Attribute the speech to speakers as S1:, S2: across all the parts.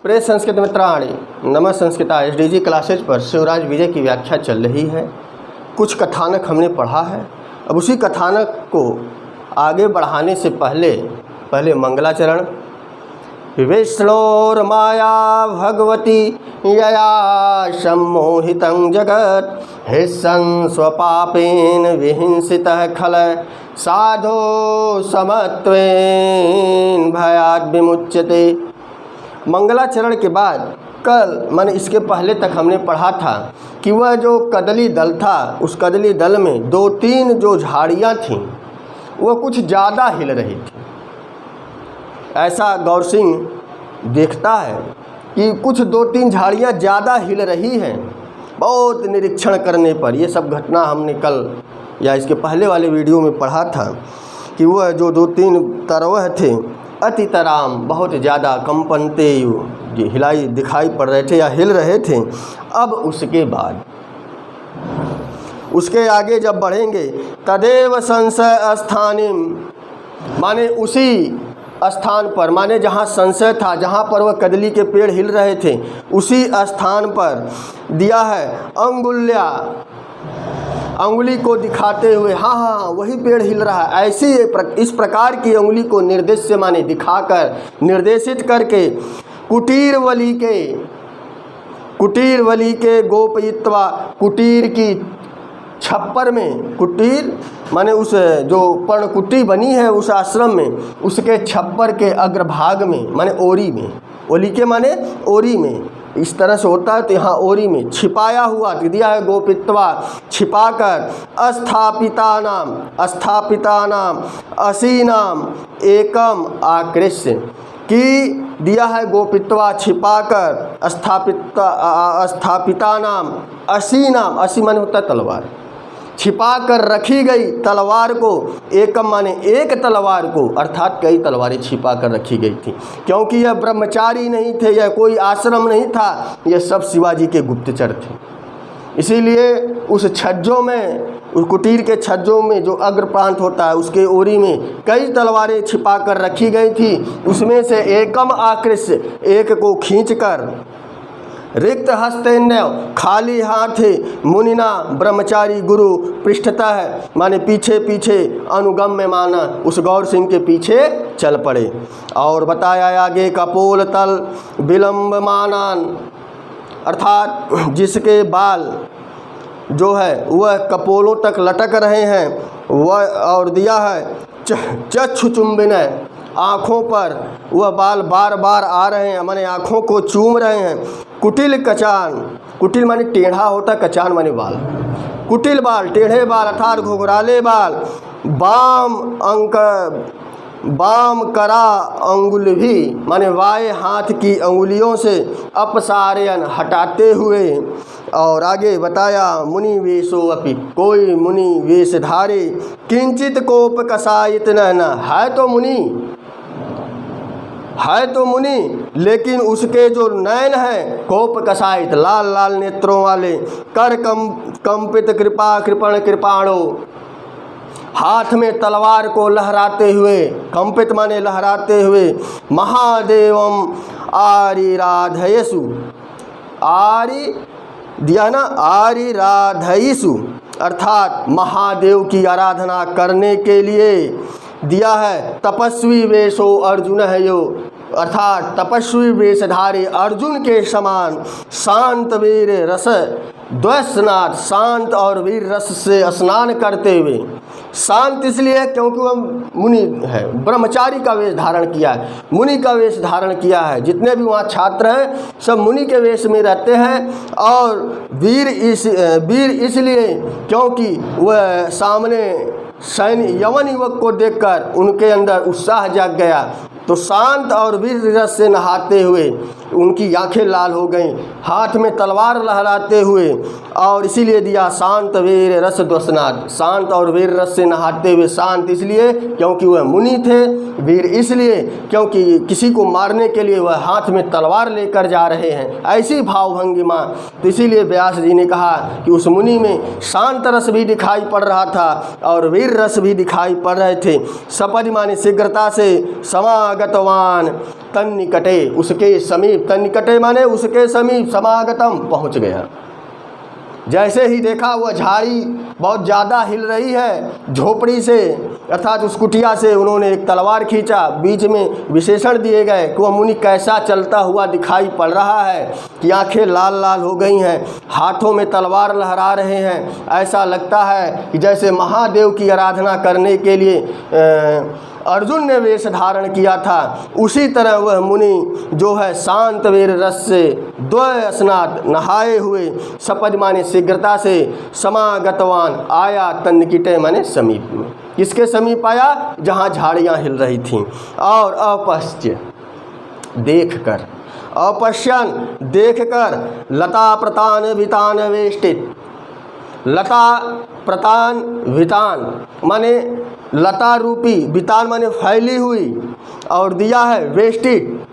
S1: प्रिय संस्कृत मित्राणि, नमः संस्कृता एसडीजी क्लासेज पर शिवराज विजय की व्याख्या चल रही है। कुछ कथानक हमने पढ़ा है। अब उसी कथानक को आगे बढ़ाने से पहले मंगलाचरण। विष्णोर्माया भगवती यया सम्मोहितं जगत् हिस्सं स्वपापेन विहिंसितः खल साधो समत्वेन भयाद् विमुच्यते। मंगलाचरण के बाद कल माने इसके पहले तक हमने पढ़ा था कि वह जो कदली दल था, उस कदली दल में 2-3 जो झाड़ियाँ थीं वह कुछ ज़्यादा हिल रही थी। ऐसा गौर सिंह देखता है कि कुछ 2-3 झाड़ियाँ ज़्यादा हिल रही हैं। बहुत निरीक्षण करने पर ये सब घटना हमने कल या इसके पहले वाले वीडियो में पढ़ा था कि वह जो 2-3 तरवह थे अतितराम बहुत ज़्यादा कंपनते हिलाई दिखाई पड़ रहे थे या हिल रहे थे। अब उसके आगे जब बढ़ेंगे, तदेव संशय स्थानिम माने उसी स्थान पर, माने जहाँ संशय था, जहाँ पर वह कदली के पेड़ हिल रहे थे, उसी स्थान पर दिया है अंगुल्या, अंगुली को दिखाते हुए हाँ वही पेड़ हिल रहा है। ऐसी इस प्रकार की अंगुली को निर्देश से माने दिखाकर निर्देशित करके कुटीर वली के गोपयित्वा, कुटीर की छप्पर में, कुटीर माने उस जो पर्णकुटी बनी है उस आश्रम में, उसके छप्पर के अग्रभाग में माने ओरी में, ओली के माने ओरी में, इस तरह से होता है तो यहाँ ओरी में छिपाया हुआ दिया है गोपित्वा, छिपाकर अस्थापितानाम असीनाम एकम आकृष्य की दिया है गोपित्वा, छिपाकर अस्थापितानाम असीनाम, असी माने होता है तलवार, छिपा कर रखी गई तलवार को, एकम माने एक तलवार को, अर्थात कई तलवारें छिपा कर रखी गई थी। क्योंकि यह ब्रह्मचारी नहीं थे, यह कोई आश्रम नहीं था, यह सब शिवाजी के गुप्तचर थे। इसीलिए उस छज्जों में, उस कुटीर के छज्जों में जो अग्र प्रांत होता है उसके ओरी में कई तलवारें छिपा कर रखी गई थी। उसमें से एकम आकृष्य, एक को खींचकर रिक्त हस्तेन्य खाली हाथ मुनिना ब्रह्मचारी गुरु पृष्ठतः माने पीछे पीछे अनुगम में माना उस गौर सिंह के पीछे चल पड़े। और बताया आगे कपोल तल विलंब मानान, अर्थात जिसके बाल जो है वह कपोलों तक लटक रहे हैं वह, और दिया है चक्षुचुंबिनय, आँखों पर वह बाल बार बार आ रहे हैं, माने आँखों को चूम रहे हैं। कुटिल कचान, कुटिल माने टेढ़ा होता, कचान माने बाल, कुटिल बाल, टेढ़े बाल अर्थात घुघराले बाल। बाम करा अंगुल भी माने वाये हाथ की अंगुलियों से अपसारयन हटाते हुए। और आगे बताया मुनि वेशो अपि, कोई मुनि वेशधारे किंचित कोप कसायित न, है तो मुनि लेकिन उसके जो नयन हैं कोप कसायित, लाल लाल नेत्रों वाले, कर कंपित कृपण कृपाणो, हाथ में तलवार को लहराते हुए, कंपित माने लहराते हुए, महादेवम आरिराधयसु, आरि दिया ना, आरिराधयसु अर्थात महादेव की आराधना करने के लिए दिया है। तपस्वी वेशो अर्जुन है यो, अर्थात तपस्वी वेशधारी अर्जुन के समान शांत वीर रस द्वैस्नाथ, शांत और वीर रस से स्नान करते हुए। शांत इसलिए क्योंकि वह मुनि है, ब्रह्मचारी का वेश धारण किया है, मुनि का वेश धारण किया है। जितने भी वहाँ छात्र हैं सब मुनि के वेश में रहते हैं। और वीर इसलिए क्योंकि वह सामने सैन्य यवन युवक को देखकर उनके अंदर उत्साह जाग गया, तो शांत और वीर रस से नहाते हुए उनकी आंखें लाल हो गईं, हाथ में तलवार लहराते हुए, और इसीलिए दिया शांत वीर रस द्वसनाद। शांत और वीर रस से नहाते हुए, शांत इसलिए क्योंकि वह मुनि थे, वीर इसलिए क्योंकि किसी को मारने के लिए वह हाथ में तलवार लेकर जा रहे हैं, ऐसी भावभंगिमा। तो इसीलिए व्यास जी ने कहा कि उस मुनि में शांत रस भी दिखाई पड़ रहा था और वीर रस भी दिखाई पड़ रहे थे। सपदि माने शीघ्रता से, समागतवान तन निकटे, उसके समीप, तन निकटे माने उसके समीप, समागतम पहुँच गया। जैसे ही देखा वह झाड़ी बहुत ज़्यादा हिल रही है, झोपड़ी से अर्थात उस कुटिया से उन्होंने एक तलवार खींचा। बीच में विशेषण दिए गए कि वह मुनि कैसा चलता हुआ दिखाई पड़ रहा है कि आंखें लाल लाल हो गई हैं, हाथों में तलवार लहरा रहे हैं। ऐसा लगता है कि जैसे महादेव की आराधना करने के लिए अर्जुन ने वेश धारण किया था, उसी तरह वह मुनि जो है शांत वीर रस से द्वय स्नात नहाए हुए, सपद माने शीघ्रता से, समागतवान आया, तन्निकिटे माने समीप में। किसके समीप आया? जहाँ झाड़ियाँ हिल रही थीं। और अपश्य देखकर, अपश्यन देखकर, लता प्रतान वितान वेष्टित। लता प्रतान वितान माने लता रूपी, वितान माने फैली हुई, और दिया है वेष्टित।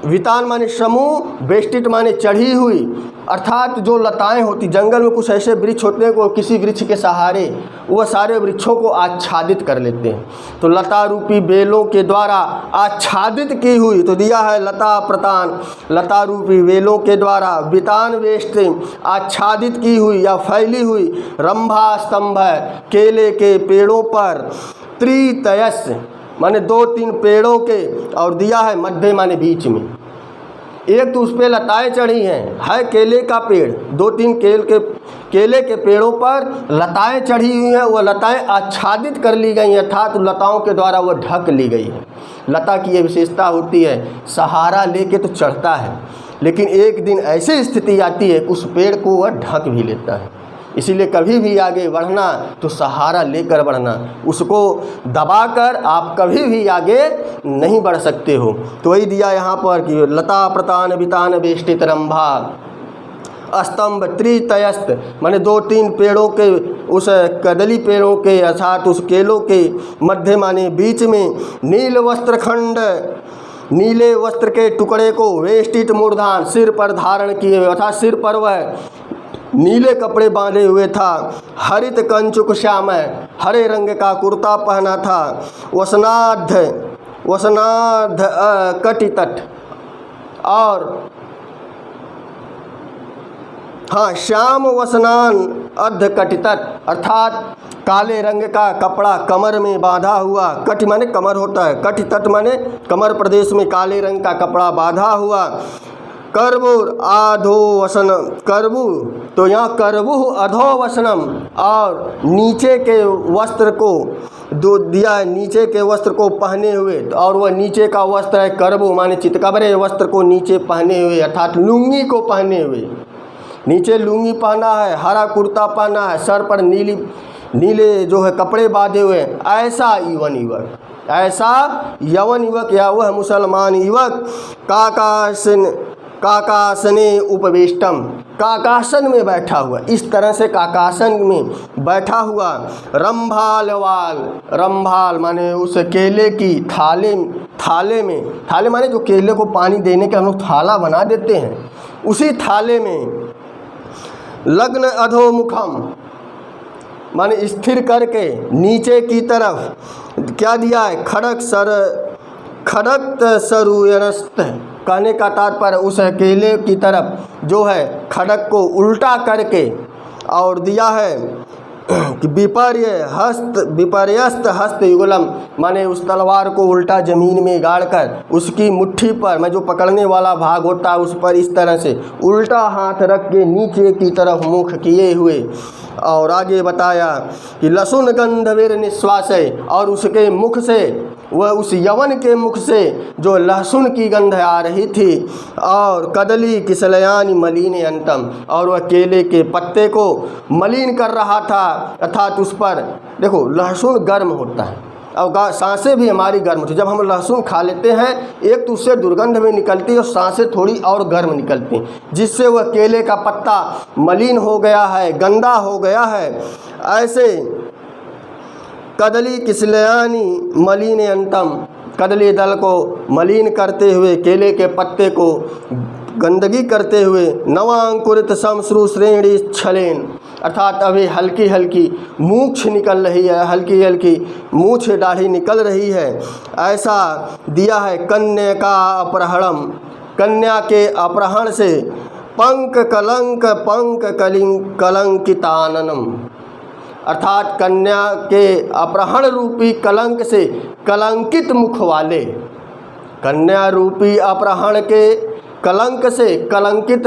S1: वितान माने समूह, वेष्टित माने चढ़ी हुई। अर्थात जो लताएं होती, जंगल में कुछ ऐसे वृक्ष होते हैं को किसी वृक्ष के सहारे वह सारे वृक्षों को आच्छादित कर लेते हैं, तो लता रूपी बेलों के द्वारा आच्छादित की हुई। तो दिया है लता प्रतान, लता रूपी बेलों के द्वारा, वितान वेष्ट आच्छादित की हुई या फैली हुई, रंभा स्तंभ केले के पेड़ों पर, त्रितयस माने 2-3 पेड़ों के, और दिया है मध्य माने बीच में। एक तो उस पर लताएँ चढ़ी हैं, है केले का पेड़, 2-3 केले के पेड़ों पर लताएँ चढ़ी हुई हैं, वह लताएँ आच्छादित कर ली गई हैं, अर्थात लताओं के द्वारा वह ढक ली गई है। लता की यह विशेषता होती है, सहारा लेके तो चढ़ता है, लेकिन एक दिन ऐसी स्थिति आती है उस पेड़ को वह ढक भी लेता है। इसीलिए कभी भी आगे बढ़ना तो सहारा लेकर बढ़ना, उसको दबाकर आप कभी भी आगे नहीं बढ़ सकते हो। तो वही दिया यहाँ पर कि लता प्रतान वितान वेष्टित रंभा स्तंभ त्रितयस्त माने 2-3 पेड़ों के, उस कदली पेड़ों के अर्थात उस केलों के मध्य माने बीच में, नील वस्त्र खंड, नीले वस्त्र के टुकड़े को, वेष्टित मूर्धान सिर पर धारण किए हुए, अर्थात सिर पर वह नीले कपड़े बांधे हुए था, हरित कंचुक श्याम हरे रंग का कुर्ता पहना था, वसनाध कटितट, और हाँ श्याम वसनान अर्ध कटितट अर्थात काले रंग का कपड़ा कमर में बांधा हुआ। कटि माने कमर होता है, कटितट माने कमर प्रदेश में काले रंग का कपड़ा बांधा हुआ। कर्बुर आधो वसन, कर्बु तो यहाँ कर्बु अधो वसनम, और नीचे के वस्त्र को दो दिया है, नीचे के वस्त्र को पहने हुए, और वह नीचे का वस्त्र है कर्बु माने चितकबरे वस्त्र को नीचे पहने हुए, अर्थात लुंगी को पहने हुए। नीचे लुंगी पहना है, हरा कुर्ता पहना है, सर पर नीले जो है कपड़े बांधे हुए। ऐसा यवन युवक, ऐसा यवन युवक या वह मुसलमान युवक काकासने उपवेष्टम, काकासन में बैठा हुआ, इस तरह से काकासन में बैठा हुआ। रंभाल वाल, रंभाल माने उस केले की थाले में, थाले माने जो केले को पानी देने के हम लोग थाला बना देते हैं, उसी थाले में लग्न अधोमुखम माने स्थिर करके नीचे की तरफ क्या दिया है, खड़क सरुयनस्त, कहने का तात्पर्य उस केले की तरफ जो है खड़क को उल्टा करके, और दिया है कि विपर्यस्त हस्त युगलम माने उस तलवार को उल्टा जमीन में गाड़कर उसकी मुट्ठी पर में जो पकड़ने वाला भाग होता है उस पर इस तरह से उल्टा हाथ रख के नीचे की तरफ मुख किए हुए। और आगे बताया कि लसुन गंधवीर निश्वास है, और उसके मुख से, वह उस यवन के मुख से जो लहसुन की गंध आ रही थी, और कदली किसलयानी मलिन अंतम, और वह केले के पत्ते को मलिन कर रहा था, अर्थात उस पर देखो लहसुन गर्म होता है, और सांसें भी हमारी गर्म होती। जब हम लहसुन खा लेते हैं एक तो उससे दुर्गंध भी निकलती है और सांसें थोड़ी और गर्म निकलती हैं, जिससे वह केले का पत्ता मलिन हो गया है, गंदा हो गया है। ऐसे कदली किसलयानी मलिन अंतम, कदली दल को मलिन करते हुए, केले के पत्ते को गंदगी करते हुए, नवांकुरित समश्रु श्रेणी छलेन, अर्थात अभी हल्की हल्की मूछ निकल रही है, हल्की हल्की मूछ दाढ़ी निकल रही है, ऐसा दिया है। कन्या का अपहरणम, कन्या के अपहरण से, पंक कलंकिताननम, अर्थात कन्या के अपहरण रूपी कलंक से कलंकित मुख वाले, कन्या रूपी अपहरण के कलंक से कलंकित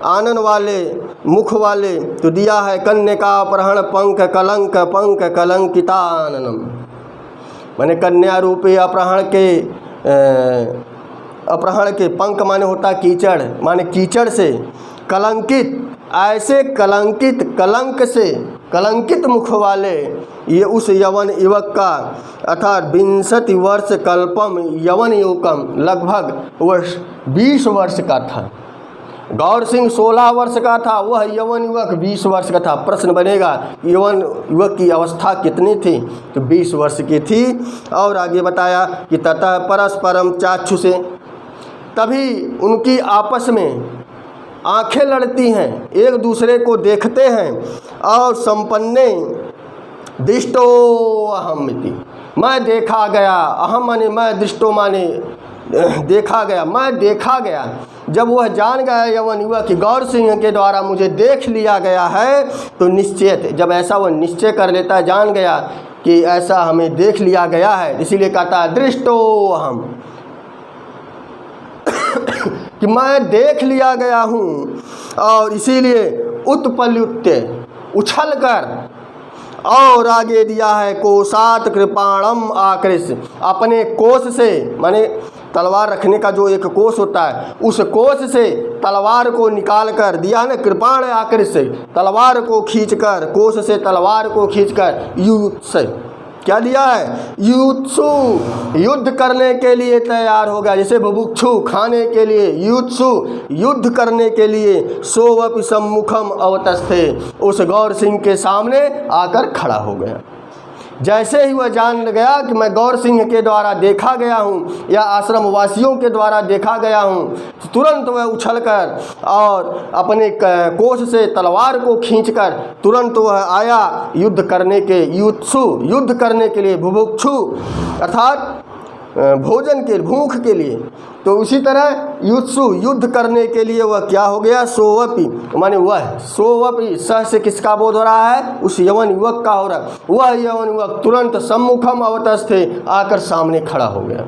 S1: आनन वाले मुख वाले, तो दिया है कन्या का अपहरण पंक कलंकिताननम, माने कन्या रूपी अपहरण के पंख माने होता कीचड़, माने कीचड़ से कलंकित, ऐसे कलंकित कलंक से कलंकित मुख वाले ये उस यवन युवक का, अर्थात 20 वर्ष कल्पम यवन युवकम, लगभग वर्ष 20 वर्ष का था। गौर सिंह 16 वर्ष का था, वह यवन युवक 20 वर्ष का था। प्रश्न बनेगा यवन युवक की अवस्था कितनी थी, तो 20 वर्ष की थी। और आगे बताया कि ततः परस्परम चाक्षु से, तभी उनकी आपस में आंखें लड़ती हैं, एक दूसरे को देखते हैं। और संपन्ने दृष्टो अहमिति, मैं देखा गया, अहम माने मैं, दृष्टो माने देखा गया, मैं देखा गया। जब वह जान गया यवन युवक कि गौर सिंह के द्वारा मुझे देख लिया गया है, तो निश्चय, जब ऐसा वह निश्चय कर लेता है, जान गया कि ऐसा हमें देख लिया गया है, इसीलिए कहता है दृष्टो अहम, कि मैं देख लिया गया हूँ। और इसीलिए उत्पल्युत्य, उछल कर, और आगे दिया है कोशात कृपाणम आकृष्य, अपने कोष से, माने तलवार रखने का जो एक कोष होता है, उस कोष से तलवार को निकाल कर दिया है ना, कृपाण आकृष्य, तलवार को खींचकर, कोष से तलवार को खींचकर, युत्स, क्या दिया है, युत्सु, युद्ध करने के लिए तैयार हो गया। जैसे बुभुक्षु खाने के लिए, युत्सु युद्ध करने के लिए, सोवपि सम्मुखम अवतस्थे, उस गौर सिंह के सामने आकर खड़ा हो गया। जैसे ही वह जान गया कि मैं गौर सिंह के द्वारा देखा गया हूँ या आश्रम वासियों के द्वारा देखा गया हूँ, तुरंत वह उछलकर और अपने कोष से तलवार को खींचकर तुरंत वह आया युद्ध करने के, युत्सु युद्ध करने के लिए, बुभुक्षु अर्थात भोजन के, भूख के लिए। तो उसी तरह युत्सु युद्ध करने के लिए वह क्या हो गया, सोवपि, माने वह, सोवपि सह से किसका बोध हो रहा है, उस यवन युवक का हो रहा है। वह यवन युवक तुरंत सम्मुखम अवतस्थे, आकर सामने खड़ा हो गया।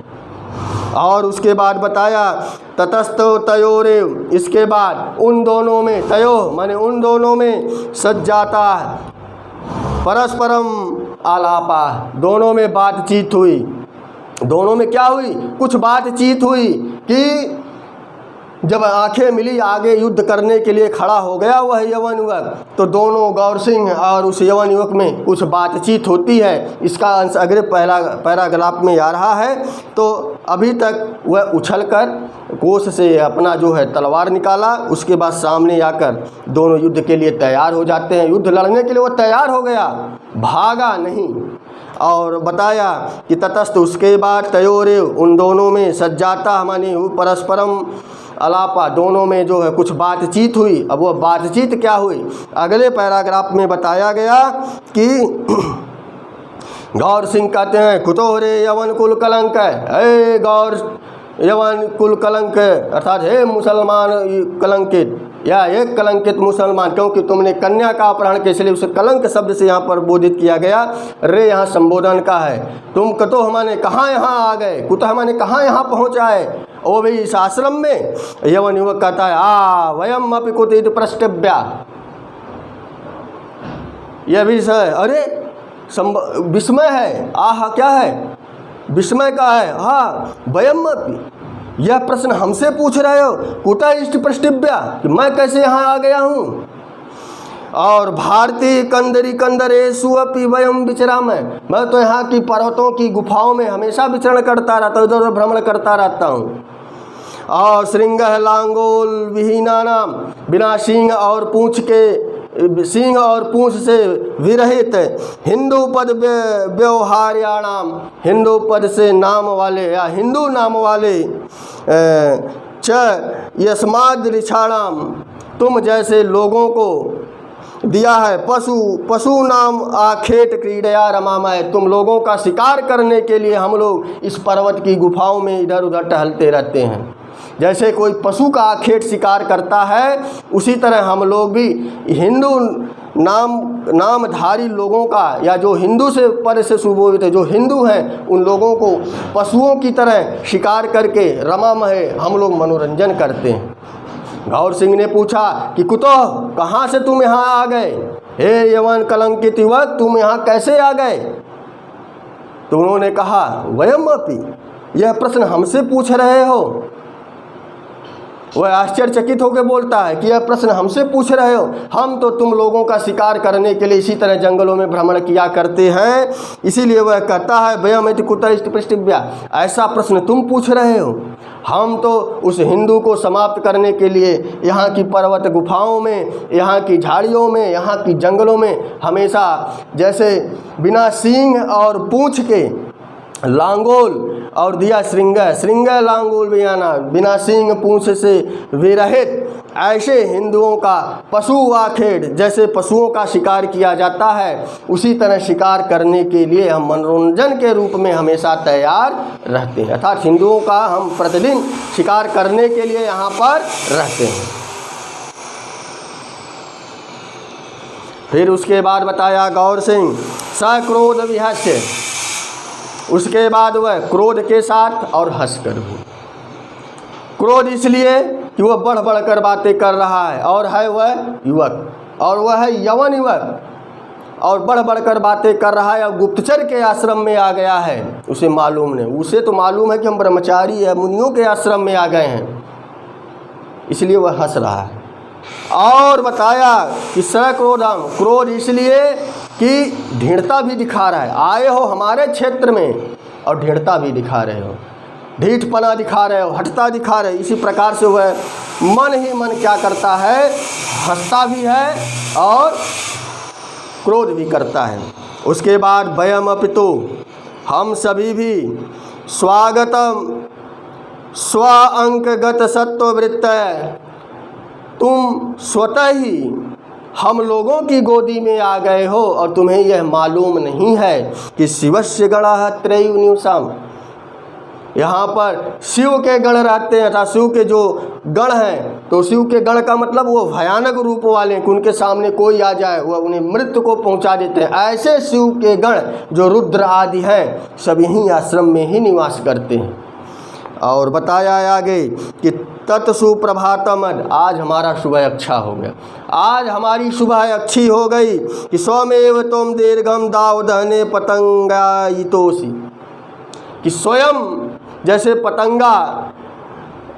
S1: और उसके बाद बताया ततस्तो तयोरे, इसके बाद उन दोनों में, तयो माने उन दोनों में सज्जाता परस्परम आलापा, दोनों में बातचीत हुई। दोनों में क्या हुई, कुछ बातचीत हुई कि जब आंखें मिली, आगे युद्ध करने के लिए खड़ा हो गया वह यवन युवक, तो दोनों गौर सिंह और उस यवन युवक में कुछ बातचीत होती है। इसका अंश अगले पैराग्राफ में आ रहा है। तो अभी तक वह उछलकर कोष से अपना जो है तलवार निकाला, उसके बाद सामने आकर दोनों युद्ध के लिए तैयार हो जाते हैं। युद्ध लड़ने के लिए वो तैयार हो गया, भागा नहीं। और बताया कि ततस्थ, उसके बाद तयोरे, उन दोनों में सज्जाता माने परस्परम अलापा, दोनों में जो है कुछ बातचीत हुई। अब वो बातचीत क्या हुई, अगले पैराग्राफ में बताया गया कि गौर सिंह कहते हैं कुतो रे यवन कुल कलंक, हे गौर यवन कुल कलंक, अर्थात हे मुसलमान कलंकित, या एक कलंकित मुसलमान, क्योंकि तुमने कन्या का अपहरण के, इसलिए उसे कलंक शब्द से यहाँ पर बोधित किया गया। रे यहाँ संबोधन का है। तुम कतो हमाने कहाँ यहाँ आ गए, कुतो हमाने कहाँ यहाँ पहुँच आए, ओ भाई इस आश्रम में। यवन युवक कहता है वयम अपि कुतित प्रष्टव्या, यह भी अरे विस्मय है, आह क्या है, विस्मय का है। हाँ वयम अपि, यह प्रश्न हमसे पूछ रहे हो, कुतः इष्ट प्रष्टिव्या, कि मैं कैसे यहाँ आ गया हूँ। और भारतीय कंदरी कंदरेशु अपि वयम विचरामः, मैं तो यहाँ की पर्वतों की गुफाओं में हमेशा विचरण करता रहता हूँ, इधर उधर भ्रमण करता रहता हूँ। और श्रृंगः लांगोल विहीना नाम, बिना सींग और पूँछ से विरहित हिंदू पद व्यवहार्याणाम, हिंदू पद से नाम वाले या हिंदू नाम वाले च यस्माद् ऋषाणाम, तुम जैसे लोगों को दिया है पशु नाम आखेट क्रीड़या रमामय, तुम लोगों का शिकार करने के लिए हम लोग इस पर्वत की गुफाओं में इधर उधर टहलते रहते हैं। जैसे कोई पशु का आखेट शिकार करता है, उसी तरह हम लोग भी हिंदू नामधारी लोगों का, या जो हिंदू से पद से सुशोभित है, जो हिंदू हैं, उन लोगों को पशुओं की तरह शिकार करके रमामय हम लोग मनोरंजन करते हैं। गौर सिंह ने पूछा कि कुतः, कहाँ से तुम यहाँ आ गए? हे यवन कलंकित युवक, तुम यहाँ कैसे आ गए? तो उन्होंने कहा वयम अपि, यह प्रश्न हमसे पूछ रहे हो? वह आश्चर्यचकित होकर बोलता है कि यह प्रश्न हमसे पूछ रहे हो? हम तो तुम लोगों का शिकार करने के लिए इसी तरह जंगलों में भ्रमण किया करते हैं। इसीलिए वह कहता है वयम इति कुतः पृष्ठव्या, ऐसा प्रश्न तुम पूछ रहे हो? हम तो उस हिंदू को समाप्त करने के लिए यहाँ की पर्वत गुफाओं में, यहाँ की झाड़ियों में, यहाँ की जंगलों में हमेशा जैसे बिना सींग और पूँछ के लांगोल और दिया श्रृंग लांगोल बियाना, बिना सींग पूँछ से विरहित, ऐसे हिंदुओं का पशु आखेट, जैसे पशुओं का शिकार किया जाता है, उसी तरह शिकार करने के लिए हम मनोरंजन के रूप में हमेशा तैयार रहते हैं। अर्थात हिंदुओं का हम प्रतिदिन शिकार करने के लिए यहाँ पर रहते हैं। फिर उसके बाद बताया गौर सिंह सक्रोध विहस्य, उसके बाद वह क्रोध के साथ और हंसकर भी। क्रोध इसलिए कि वह बढ़ बढ़ कर बातें कर रहा है, और है वह युवक, और वह है यवन युवक, और बढ़ बढ़ कर बातें कर रहा है, और गुप्तचर के आश्रम में आ गया है। उसे मालूम नहीं, उसे तो मालूम है कि हम ब्रह्मचारी है, मुनियों के आश्रम में आ गए हैं, इसलिए वह हंस रहा है। और बताया कि सक्रोधम, क्रोध इसलिए कि ढीठता भी दिखा रहा है। आए हो हमारे क्षेत्र में और ढीठता भी दिखा रहे हो, ढीठपना दिखा रहे हो, हटता दिखा रहे हो। इसी प्रकार से वह मन ही मन क्या करता है, हंसता भी है और क्रोध भी करता है। उसके बाद वयम अपितु, हम सभी भी स्वागतम स्व अंकगत सत्ववृत्त, तुम स्वतः ही हम लोगों की गोदी में आ गए हो और तुम्हें यह मालूम नहीं है कि शिवस्य गणः त्रयोनिशाम, यहाँ पर शिव के गण रहते हैं, अर्थात शिव के जो गण हैं, तो शिव के गण का मतलब वो भयानक रूप वाले हैं कि उनके सामने कोई आ जाए वह उन्हें मृत्यु को पहुँचा देते हैं। ऐसे शिव के गण जो रुद्र आदि हैं, सब यहीं आश्रम में ही निवास करते हैं। और बताया आगे कि तत्सुप्रभातमद, आज हमारा सुबह अच्छा हो गया, आज हमारी सुबह अच्छी हो गई कि स्वमेव तुम दीर्घम दावदहने पतंगायितोषि, कि स्वयं जैसे पतंगा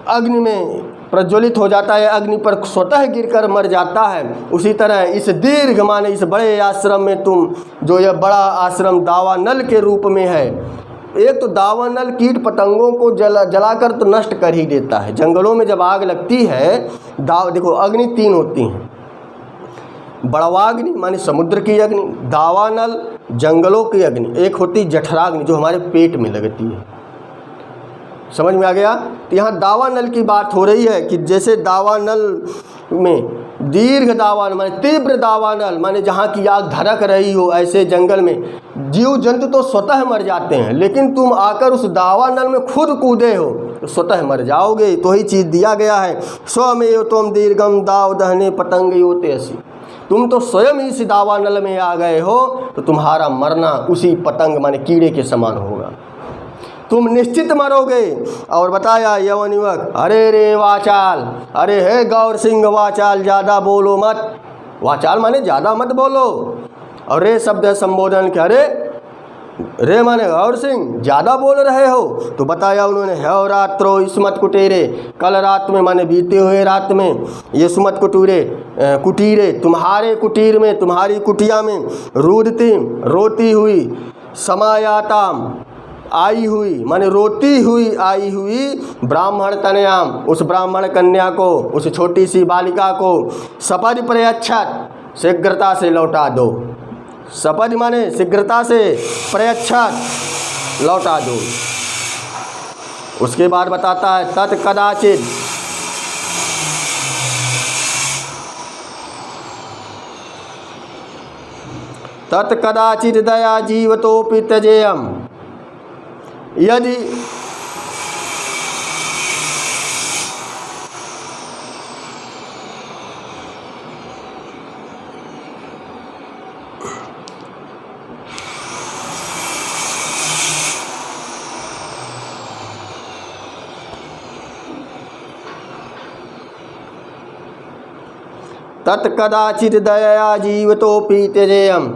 S1: अग्नि में प्रज्वलित हो जाता है, अग्नि पर स्वतः गिरकर मर जाता है, उसी तरह इस दीर्घ माने इस बड़े आश्रम में तुम, जो यह बड़ा आश्रम दावानल के रूप में है। एक तो दावानल कीट पतंगों को जलाकर तो नष्ट कर ही देता है। जंगलों में जब आग लगती है, देखो अग्नि तीन होती हैं, बड़वाग्नि माने समुद्र की अग्नि, दावानल जंगलों की अग्नि, एक होती जठराग्नि जो हमारे पेट में लगती है। समझ में आ गया? तो यहाँ दावानल की बात हो रही है कि जैसे दावानल में दीर्घ दावानल माने तीव्र दावानल माने जहाँ की आग धड़क रही हो, ऐसे जंगल में जीव जंतु तो स्वतः मर जाते हैं, लेकिन तुम आकर उस दावानल में खुद कूदे हो तो स्वतः मर जाओगे। तो ही चीज़ दिया गया है, स्वमेव तुम दीर्घम दाव दहने पतंग योते असी, तुम तो स्वयं ही इस दावानल में आ गए हो तो तुम्हारा मरना उसी पतंग माने कीड़े के समान होगा, तुम निश्चित मरोगे। और बताया यवन युवक, अरे रे वाचाल, अरे हे गौर सिंह वाचाल, ज़्यादा बोलो मत। वाचाल माने ज़्यादा मत बोलो, और रे शब्द है संबोधन के, अरे रे माने गौर सिंह ज़्यादा बोल रहे हो। तो बताया उन्होंने, है रात्रो स्मत कुटीरे, कल रात में माने बीते हुए रात में, ये सुमत कुटीरे तुम्हारे कुटीर में, तुम्हारी कुटिया में, रुदती रोती हुई, समायाताम आई हुई माने रोती हुई आई हुई, ब्राह्मण कन्याम उस ब्राह्मण कन्या को, उस छोटी सी बालिका को, सपद प्रयच्छत शीघ्रता से लौटा दो। सपद माने शीघ्रता से, प्रयच्छत लौटा दो। उसके बाद बताता है तत्कदाचित तत्कदाचित दया जीवतोपि त्यजेयम्, यदि तत्कदाचित दया जीवतोपि त्यजेयम्,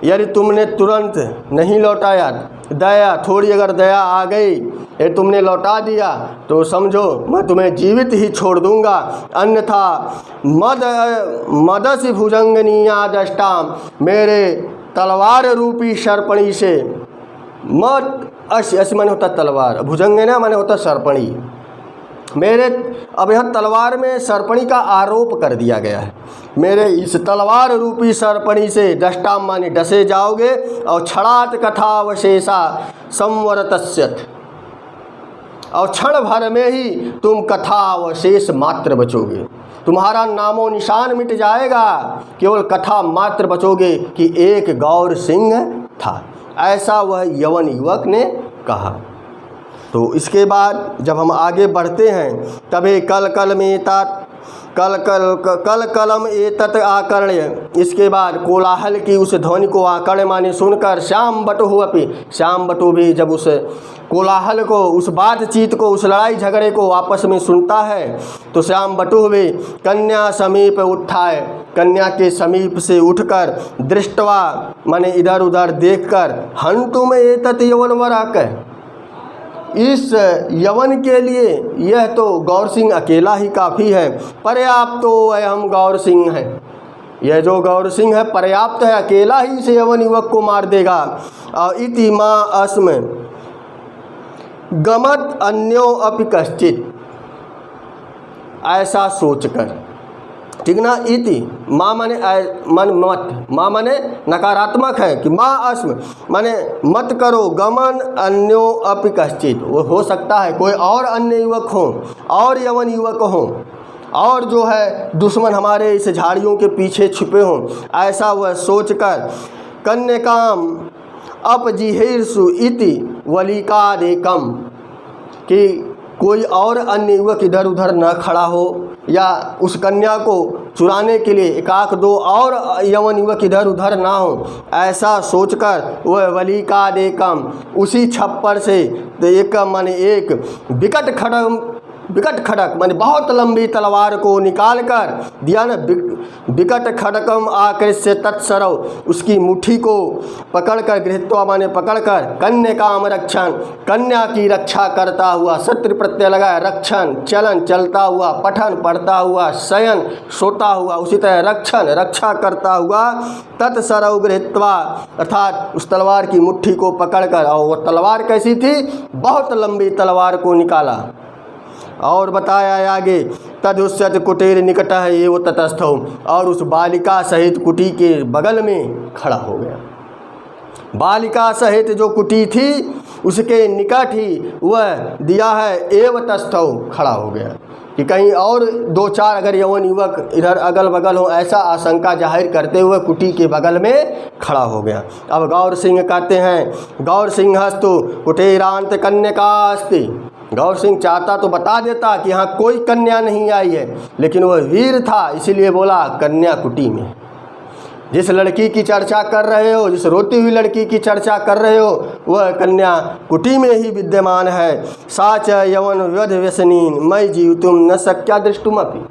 S1: यदि तुमने तुरंत नहीं लौटाया, दया थोड़ी अगर दया आ गई, ये तुमने लौटा दिया तो समझो मैं तुम्हें जीवित ही छोड़ दूंगा, अन्यथा मदसी भुजंगनीया दष्टाम, मेरे तलवार रूपी सर्पणी से, मद अस माने होता तलवार, भुजंगना माने होता सर्पणी, मेरे अब यहाँ तलवार में सर्पणी का आरोप कर दिया गया है, मेरे इस तलवार रूपी सर्पणी से दष्टाम माने डसे जाओगे, और क्षणात कथावशेषा संवरतस्यत, और क्षण भर में ही तुम कथावशेष मात्र बचोगे, तुम्हारा नामो निशान मिट जाएगा, केवल कथा मात्र बचोगे कि एक गौर सिंह था। ऐसा वह यवन युवक ने कहा। तो इसके बाद जब हम आगे बढ़ते हैं, तबे कल कलम एतत् आकर्ण्य, इसके बाद कोलाहल की उस ध्वनि को आकर्ण्य माने सुनकर, श्याम बटु अपि, श्याम बटु भी जब उस कोलाहल को, उस बातचीत को, उस लड़ाई झगड़े को आपस में सुनता है, तो श्याम बटु भी कन्या समीप उठाए, कन्या के समीप से उठकर, दृष्टवा माने इधर उधर देखकर, हंतुम एतत् यवनवराक, इस यवन के लिए यह तो गौर सिंह अकेला ही काफ़ी है, पर्याप्त तो अहम गौर सिंह है, यह जो गौर सिंह है पर्याप्त है, अकेला ही इस यवन युवक को मार देगा। और इति माँ अस्म गमत अन्यो अपि कश्चित, ऐसा सोचकर, ठीक ना। इति माँ माने मन मत, माँ माने नकारात्मक है कि माँ अस्म माने मत करो, गमन अन्यो अपि कश्चित, वो हो सकता है कोई और अन्य युवक हो, और यवन युवक हो, और जो है दुश्मन हमारे इस झाड़ियों के पीछे छुपे हों, ऐसा वह सोचकर, कन्यकाम अपजिहीर्षु इति वलिकादेकम, कि कोई और अन्य युवक इधर उधर न खड़ा हो, या उस कन्या को चुराने के लिए एकाक दो और यवन युवक इधर उधर ना हो, ऐसा सोचकर वह वलिकादेकम, उसी छप्पर से एक माने एक विकट खड़क माने बहुत लंबी तलवार को निकाल कर दिया ना, विकट खड़कम आकृष्य तत्सरव, उसकी मुट्ठी को पकड़कर, गृहीत्वा माने पकड़कर, कन्याकाम रक्षण, कन्या की रक्षा करता हुआ, शत्रु प्रत्यय लगाया, रक्षण चलन चलता हुआ, पठन पढ़ता हुआ, शयन सोता हुआ, उसी तरह रक्षण रक्षा करता हुआ, तत्सरव गृहीत्वा, अर्थात उस तलवार की मुट्ठी को पकड़कर, और वह तलवार कैसी थी, बहुत लंबी तलवार को निकाला। और बताया आगे, तदुष्यत कुटीर निकट है ये वो तटस्थ हो, और उस बालिका सहित कुटी के बगल में खड़ा हो गया। बालिका सहित जो कुटी थी उसके निकट ही वह दिया है एव तस्थौ, खड़ा हो गया कि कहीं और दो चार अगर यवन युवक इधर अगल बगल हो, ऐसा आशंका जाहिर करते हुए कुटी के बगल में खड़ा हो गया। अब गौर सिंह कहते हैं, गौर सिंहस्तु कुटीरांत कन्यकास्ति, गौर सिंह चाहता तो बता देता कि यहाँ कोई कन्या नहीं आई है, लेकिन वह वीर था इसलिए बोला कन्या कुटी में। जिस लड़की की चर्चा कर रहे हो, जिस रोती हुई लड़की की चर्चा कर रहे हो, वह कन्या कुटी में ही विद्यमान है। साच यवन व्यध व्यसनीन मई जीव तुम न शक्या दृष्टुमपि,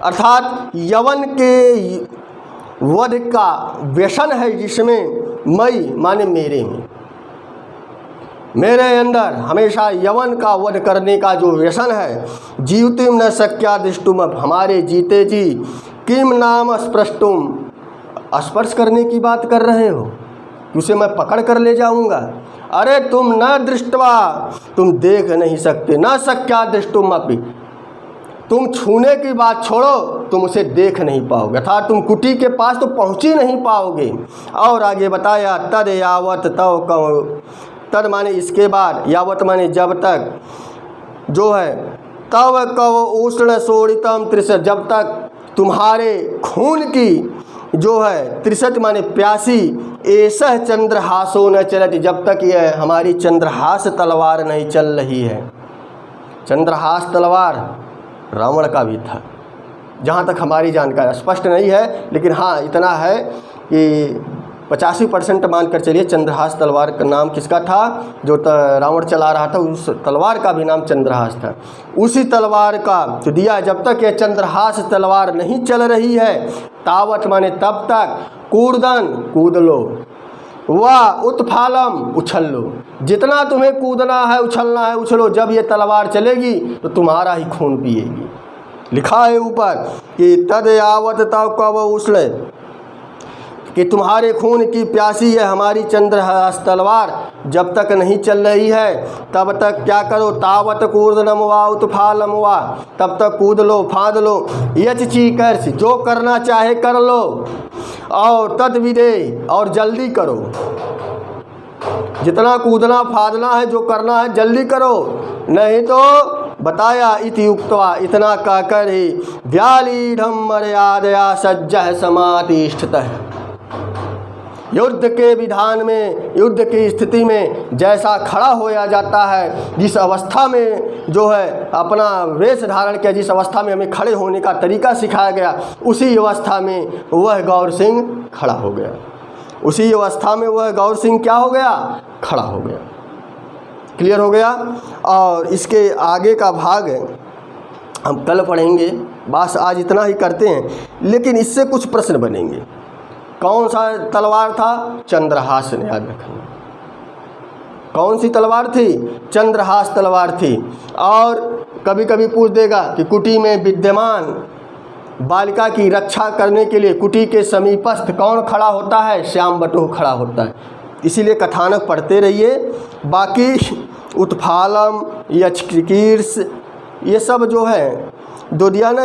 S1: अर्थात यवन के वध का व्यसन है जिसमें मई माने मेरे में, मेरे अंदर हमेशा यवन का वध करने का जो व्यसन है। जीवतिम न शक्या दृष्टुम, अब हमारे जीते जी किम नाम स्पृष्टुम, स्पर्श करने की बात कर रहे हो, उसे मैं पकड़ कर ले जाऊंगा। अरे तुम न दृष्टवा, तुम देख नहीं सकते, न शक्या दृष्टुम अपि, तुम छूने की बात छोड़ो, तुम उसे देख नहीं पाओगे, अर्थात तुम कुटी के पास तो पहुँच ही नहीं पाओगे। और आगे बताया तद यावत तव कहो, तद माने इसके बाद, यावत माने जब तक, जो है तव कव उष्ण शोणितम त्रिशत, जब तक तुम्हारे खून की जो है त्रिशत माने प्यासी, ऐसा चंद्रहासो न चलती, जब तक यह हमारी चंद्रहास तलवार नहीं चल रही है। चंद्रहास तलवार रावण का भी था, जहाँ तक हमारी जानकारी स्पष्ट नहीं है, लेकिन हाँ इतना है कि 85% मानकर चलिए चंद्रहास तलवार का नाम किसका था, जो रावण चला रहा था उस तलवार का भी नाम चंद्रहास था। उसी तलवार का तो दिया, जब तक यह चंद्रहास तलवार नहीं चल रही है तावत माने तब तक कूर्दन कूद लो, वाह उत्फालम उछल लो, जितना तुम्हें कूदना है उछलना है उछलो, जब ये तलवार चलेगी तो तुम्हारा ही खून पिएगी। लिखा है ऊपर कि तद यावत तव कव उछले, कि तुम्हारे खून की प्यासी है हमारी चंद्रहास तलवार, जब तक नहीं चल रही है तब तक क्या करो, तावत कूर्दनम वा उत्फालम वा, तब तक कूद लो फांद लो, यच चीकर, जो करना चाहे कर लो, और तद विदे, और जल्दी करो, जितना कूदना फादना है जो करना है जल्दी करो, नहीं तो बताया इति उक्त्वा, इतना कहकर ही व्यालीढ़ मर्यादया सज्जः समातिष्ठतः, युद्ध के विधान में, युद्ध की स्थिति में जैसा खड़ा होया जाता है, जिस अवस्था में जो है अपना वेश धारण किया, जिस अवस्था में हमें खड़े होने का तरीका सिखाया गया, उसी अवस्था में वह गौर सिंह खड़ा हो गया, उसी अवस्था में वह गौर सिंह क्या हो गया, खड़ा हो गया। क्लियर हो गया। और इसके आगे का भाग हम कल पढ़ेंगे, बस आज इतना ही करते हैं, लेकिन इससे कुछ प्रश्न बनेंगे। कौन सा तलवार था, चंद्रहास, ने याद रखना, कौन सी तलवार थी, चंद्रहास तलवार थी। और कभी कभी पूछ देगा कि कुटी में विद्यमान बालिका की रक्षा करने के लिए कुटी के समीपस्थ कौन खड़ा होता है, श्याम बटोह खड़ा होता है। इसीलिए कथानक पढ़ते रहिए। बाकी उत्फालम, यचकीर्ष, ये सब जो है दो दिया ना,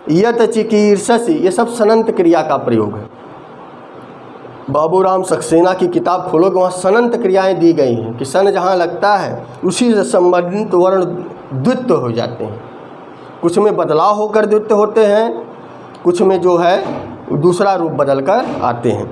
S1: यत चिकीर्षसि, ये सब सनंत क्रिया का प्रयोग है। बाबूराम सक्सेना की किताब खोलोगे वहाँ सनंत क्रियाएं दी गई हैं कि सन जहाँ लगता है उसी से संबंधित वर्ण द्वित्व हो जाते हैं, कुछ में बदलाव होकर द्वित्व होते हैं, कुछ में जो है दूसरा रूप बदल कर आते हैं।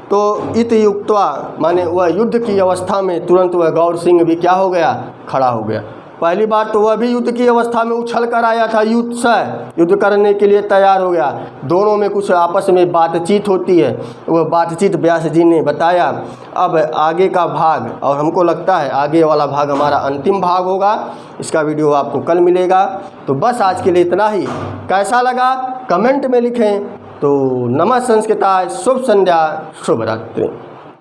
S1: तो इत युक्त्वा माने वह युद्ध की अवस्था में तुरंत वह गौर सिंह भी क्या हो गया, खड़ा हो गया। पहली बार तो वह भी युद्ध की अवस्था में उछल कर आया था, युद्ध करने के लिए तैयार हो गया। दोनों में कुछ आपस में बातचीत होती है, वह बातचीत व्यास जी ने बताया। अब आगे का भाग, और हमको लगता है आगे वाला भाग हमारा अंतिम भाग होगा, इसका वीडियो आपको कल मिलेगा। तो बस आज के लिए इतना ही। कैसा लगा कमेंट में लिखें। तो नमः संस्कृताय, शुभ संध्या, शुभ रात्रि।